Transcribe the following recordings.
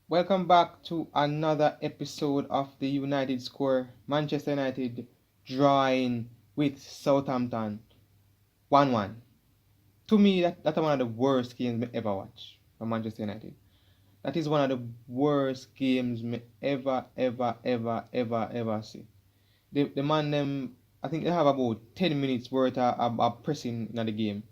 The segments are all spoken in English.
Welcome back to another episode of the United Score. Manchester United drawing with Southampton 1-1. To me, that's one of the worst games me ever watch from Manchester United. That is one of the worst games me ever see. The man them, I think they have about 10 minutes worth of pressing in the game.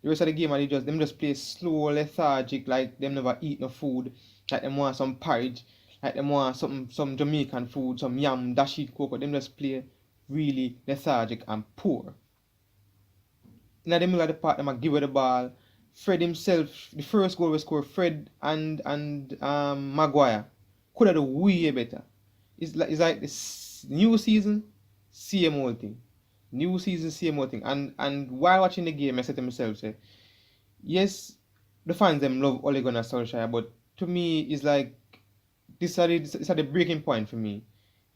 The rest of the game, they just play slow, lethargic, like them never eat no food, like them want some porridge, like them want some Jamaican food, some yam, dashi, cocoa. Them just play really lethargic and poor. In the middle of the park, them a give away the ball. Fred himself, the first goal we scored, Fred and Maguire could have done way better. It's like this new season, same old thing. New season, same old thing. And while watching the game, I said to myself, say, yes, the fans them love Ole Gunnar Solskjaer, but to me, it's like this is the breaking point for me.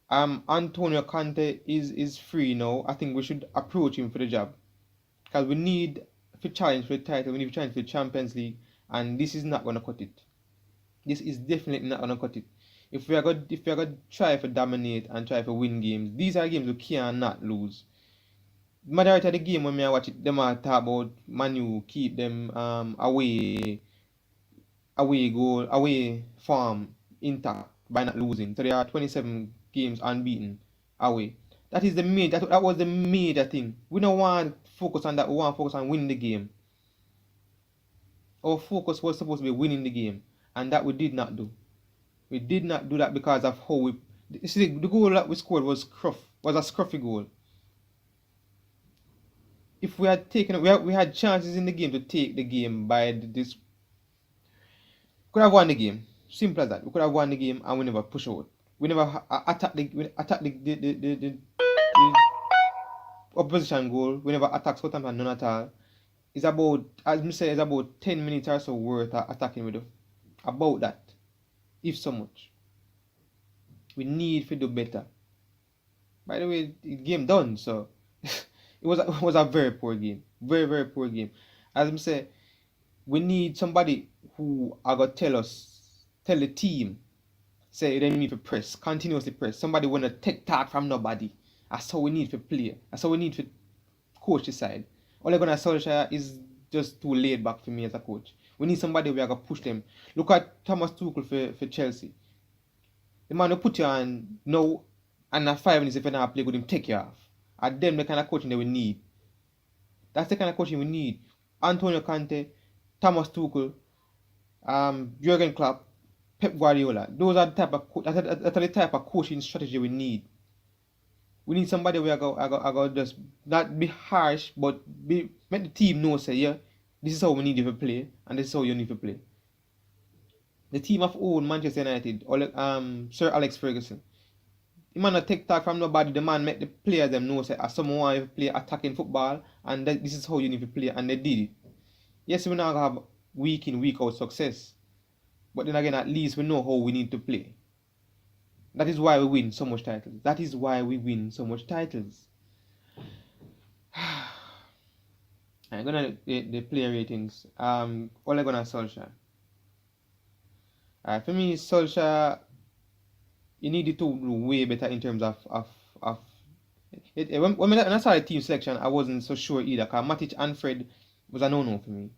Antonio Conte is free now. I think we should approach him for the job because we need to challenge for the title. We need to challenge for the Champions League, and this is not gonna cut it. This is definitely not gonna cut it. If we are gonna try to dominate and try to win games, these are games we cannot lose. Majority of the game when I watch it, them are talk about Manu keep them away form intact by not losing. So they are 27 games unbeaten away. That was the major thing. We don't want to focus on that. We want to focus on winning the game. Our focus was supposed to be winning the game, and that we did not do. We did not do that because of how we. You see, the goal that we scored was a scruffy goal. If we had taken, we had chances in the game to take the game by this. Could have won the game. Simple as that. We could have won the game and we never push out. We never attack the opposition goal. We never attack Southampton none at all. It's about, as me say, it's about 10 minutes or so worth of attacking we do. About that. If so much. We need to do better. By the way, the game done, so it was a very poor game. Very poor game. As I say, we need somebody who are gonna tell the team, say they need to press, continuously press. Somebody wanna take talk from nobody. That's how we need to play. That's how we need to coach the side. Ole Gunnar Solskjaer is just too laid back for me as a coach. We need somebody who are gonna push them. Look at Thomas Tuchel for Chelsea. The man will put you on now, and at 5 minutes if you not play with him, take you off. And them the kind of coaching that we need. That's the kind of coaching we need. Antonio Conte, Thomas Tuchel, Jurgen Klopp, Pep Guardiola. Those are the type of coaching strategy we need. We need somebody where I go just not be harsh, but make the team know, say, yeah, this is how we need you to play, and this is how you need to play. The team of old Manchester United, Sir Alex Ferguson. The man not take talk from nobody. The man make the players them know, say, someone want to play attacking football, and this is how you need to play, and they did it. Yes, we now have week in, week out success. But then again, at least we know how we need to play. That is why we win so much titles. That is why we win so much titles. I'm gonna the player ratings. Ole Gunnar Solskjaer. For me, Solskjaer, you needed to do way better in terms of when I saw the team selection, I wasn't so sure either. Because Matic and Fred was a no-no for me.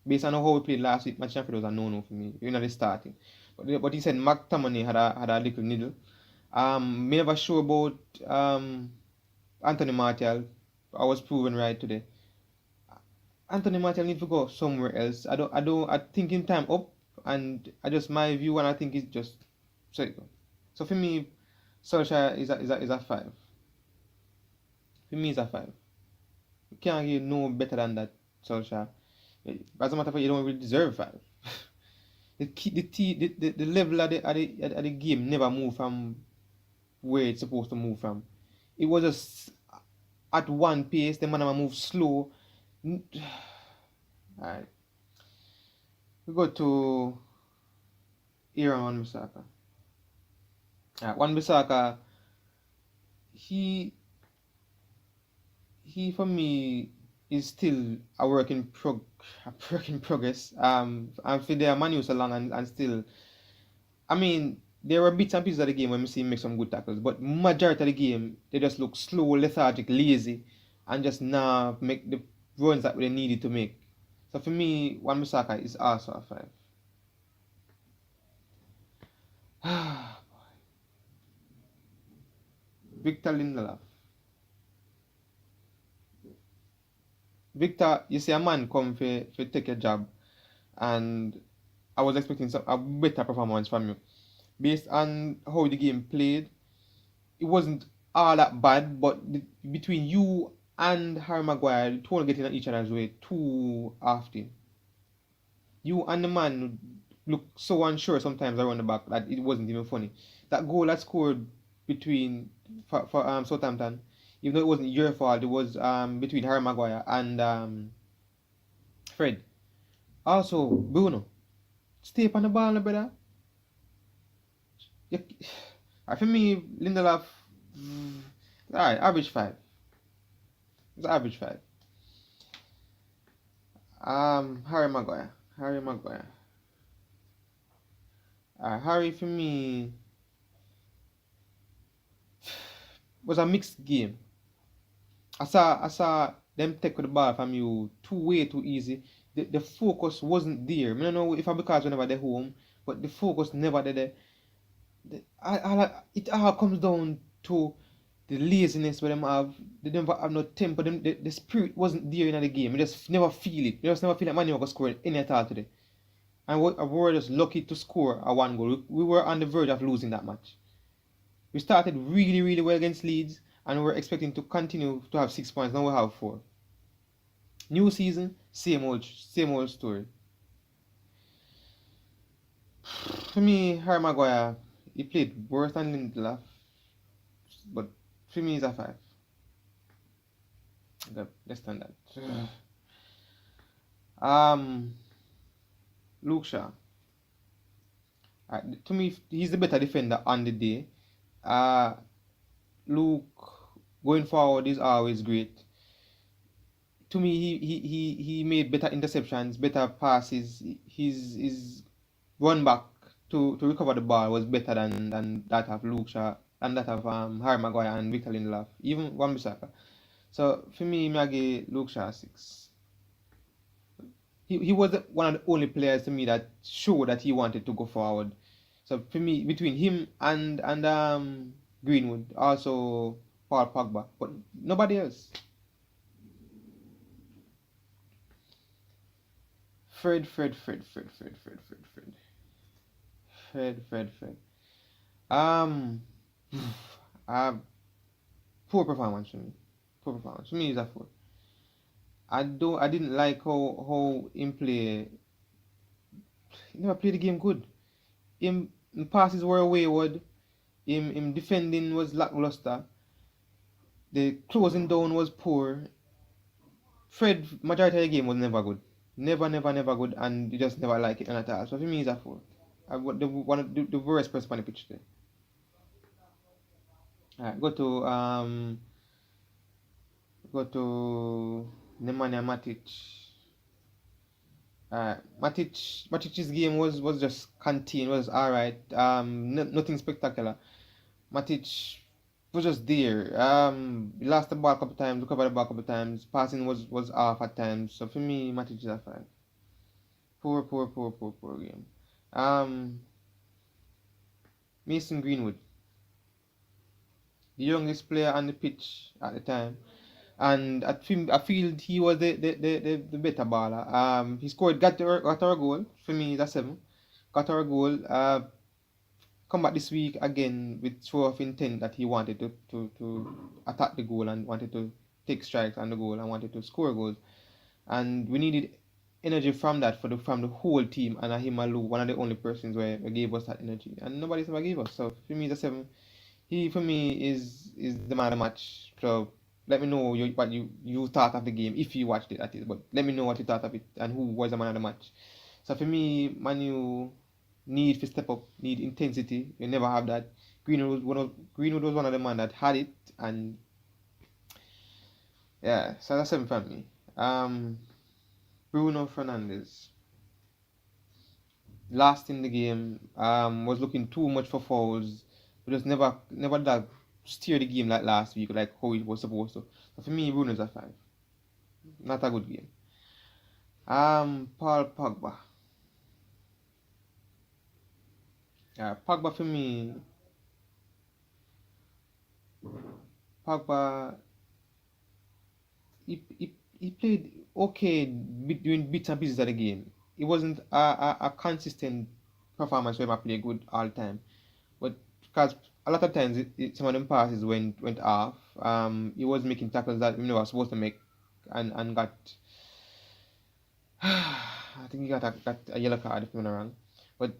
Based on how we played last week, Matic and Fred was a no-no for me. You know, the starting. But he said McTominay had a little needle. Me never sure about Anthony Martial. I was proven right today. Anthony Martial need to go somewhere else. I think him time up, and I just my view, and I think it's just so it go. So for me, Solskjaer is a 5. For me, it's a 5. You can't get no better than that, Solskjaer. As a matter of fact, you don't really deserve 5. The level of the game never moved from where it's supposed to move from. It was just at one pace. The man move slow. Alright, we go to Aaron Wan-Bissaka. Wan-Bissaka, he for me is still a work in progress. And for their man so long and still I mean, there were bits and pieces of the game when we see him make some good tackles, but majority of the game they just look slow, lethargic, lazy, and just now make the runs that they needed to make. So for me, Wan Bissaka is also a 5. Victor Lindelof. Victor, you see a man come for take a job, and I was expecting a better performance from you. Based on how the game played, it wasn't all that bad, but between you and Harry Maguire, the two are getting at each other's way too often. You and the man look so unsure sometimes around the back that it wasn't even funny. That goal that scored between for Southampton, even though it wasn't your fault, it was between Harry Maguire and Fred. Also, Bruno, stay up on the ball, brother. You, for me, Lindelof, alright, average 5. It's average 5. Harry Maguire. Harry Maguire. Harry for me was a mixed game. I saw them take the ball from you way too easy. The focus wasn't there. I don't know if I because whenever they're home, but the focus never there. It all comes down to the laziness where them have. They never have no tempo. The spirit wasn't there in the game. You just never feel it. You just never feel like Man U was scoring any at all today. And we were just lucky to score a 1 goal. We were on the verge of losing that match. We started really, really well against Leeds, and we were expecting to continue to have 6 points. Now we have 4. New season, same old story. For me, Harry Maguire, he played worse than Lindelof, but for me, he's a 5. Less than that. Luke Shaw. To me, he's the better defender on the day. Luke, going forward, is always great. To me, he made better interceptions, better passes. His run back to recover the ball was better than that of Luke Shaw and that of Harry Maguire and Victor Lindelof, even Wan Bissaka. So for me, I give Luke Shaw 6. He was one of the only players to me that showed that he wanted to go forward. So for me, between him and Greenwood, also Paul Pogba, but nobody else. Fred. Um, poor performance for me. Poor performance for me is a 4. I didn't like how him play. He never played the game good. Him passes were wayward. Him defending was lackluster. The closing down was poor. Fred, majority of the game was never good. Never good, and you just never like it at all. So for me, it's a 4. One of the worst person on the pitch there. Alright, go to Nemanja Matic. Matic's game was just contained, was alright. Nothing spectacular. Matic was just there. He lost the ball a couple times, recovered the ball a couple times. Passing was off at times. So for me, Matic is a 5. Poor game. Mason Greenwood, the youngest player on the pitch at the time, and I feel he was the better baller. He scored, got our goal. For me, that's 7. Got our goal. Come back this week again with show of intent that he wanted to attack the goal and wanted to take strikes on the goal and wanted to score goals. And we needed energy from that from the whole team, and him alone, one of the only persons where gave us that energy, and nobody's ever gave us. So for me, it's a 7. He for me is the man of the match. So let me know what you thought of the game if you watched it, that is. But let me know what you thought of it and who was the man of the match. So for me, Manu need to step up, need intensity. You never have that. Greenwood was one of the man that had it, and yeah, so that's 7 for me. Bruno Fernandes. last in the game, was looking too much for fouls. We just never that steer the game like last week, like how it was supposed to. So for me, Bruno's a 5. Not a good game. Paul Pogba. Yeah, Pogba for me. Pogba, he played okay during bits and pieces of the game. It wasn't a consistent performance where he played good all the time. But because a lot of times some of them passes went off. He was making tackles that he was supposed to make, and got I think he got a yellow card if I'm not wrong. But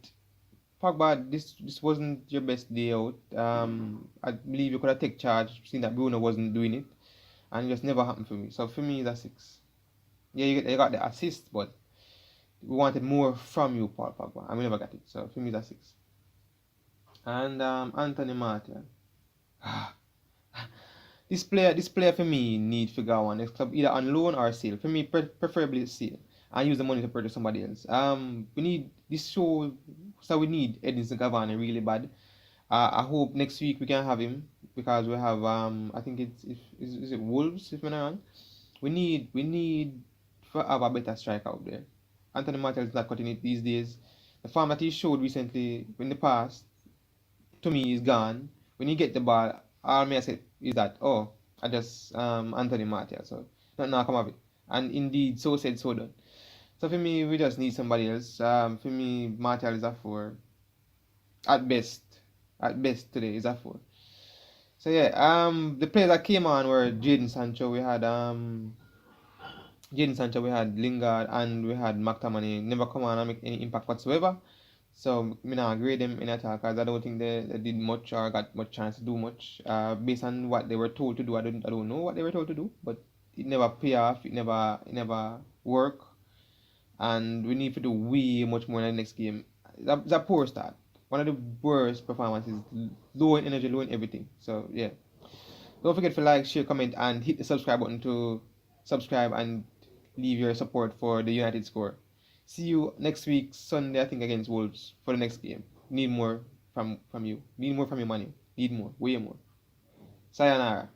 Pogba, this wasn't your best day out. I believe you could have taken charge, seeing that Bruno wasn't doing it, and it just never happened for me. So for me, it's a 6. Yeah, you got the assist, but we wanted more from you, Paul Pogba, and we never got it. So for me, it's a 6. And Anthony Martial. This player for me need to go on next club either on loan or sale. For me, preferably sale, and use the money to purchase somebody else. We need this show, so we need Edinson Cavani really bad. I hope next week we can have him because we have I think is it Wolves if I'm not wrong. We need to have a better striker out there. Anthony Martial is not cutting it these days. The form that he showed recently in the past to me is gone. When you get the ball, all me I say is that I just Anthony Martial, so not now come of it. And indeed, so said, so done. So for me, we just need somebody else. For me, Martial is a 4 at best. At best today is a 4. So yeah, the players that came on were Jaden Sancho, we had Lingard, and we had McTominay. Never come on and make any impact whatsoever. So me not grade them in attack because I don't think they did much or got much chance to do much. Based on what they were told to do, I don't know what they were told to do, but it never pay off. It never work, and we need to do way much more in the next game. It's a poor start. One of the worst performances, low in energy, low in everything. So yeah, don't forget to like, share, comment, and hit the subscribe button to subscribe and leave your support for the United score. See you next week, Sunday, I think, against Wolves for the next game. Need more from you. Need more from your money. Need more. Way more. Sayonara.